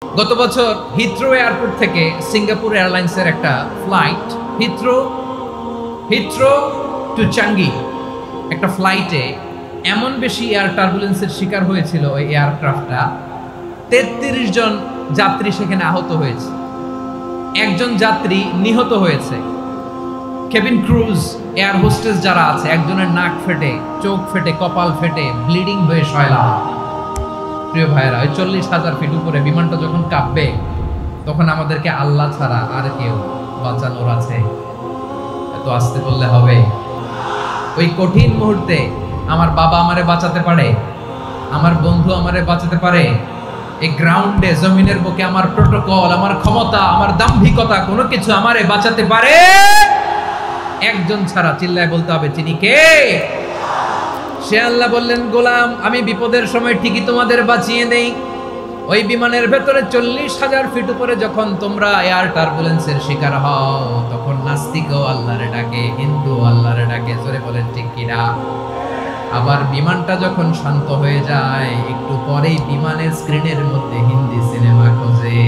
গত বছর Heathrow airport থেকে সিঙ্গাপুর এয়ারলাইন্সের একটা ফ্লাইট হিথ্রো টু চাঙ্গি একটা ফ্লাইটে এমন বেশি এয়ার টার্বুলেন্সের শিকার হয়েছিল ওই এয়ারক্রাফটটা ৩৩ জন যাত্রী সেখানে আহত হয়েছে, একজন যাত্রী নিহত হয়েছে। কেবিন ক্রুজ এয়ার হোস্টেস যারা আছে একজনের নাক ফেটে, চোখ ফেটে, কপাল ফেটে ব্লিডিং হয়ে শয়লা। প্রিয় ভাইয়েরা, ওই ৪০,০০০ ফিট উপরে বিমানটা যখন কাঁপবে তখন আমাদেরকে আল্লাহ ছাড়া আর কেউ বাঁচানোর আছে? এত আসতে বললে হবে? ওই কঠিন মুহূর্তে আমার বাবা আমারে বাঁচাতে পারে, আমার বন্ধু আমারে বাঁচাতে পারে। এই গ্রাউন্ডে জমিনের বুকে আমার প্রোটোকল, আমার ক্ষমতা, আমার দাম্ভিকতা কোনো কিছু আমারে বাঁচাতে পারে একজন ছাড়া। চিল্লায় বলতে হবে, তিনি কে? সে আল্লাহ বললেন, গোলাম আমি বিপদের সময় ঠিকই তোমাদের বাঁচিয়ে দেই। ওই বিমানের ভেতরে ৪০,০০০ ফিট উপরে যখন তোমরা এয়ার টার্বুলেন্সের শিকার হও তখন নাস্তিকও আল্লাহরে ডাকে, হিন্দু আল্লাহরে ডাকে। জোরে বলেন ঠিক কিনা? আবার বিমানটা যখন শান্ত হয়ে যায় একটু পরেই বিমানের স্ক্রিনের মধ্যে হিন্দি সিনেমা খোঁজে।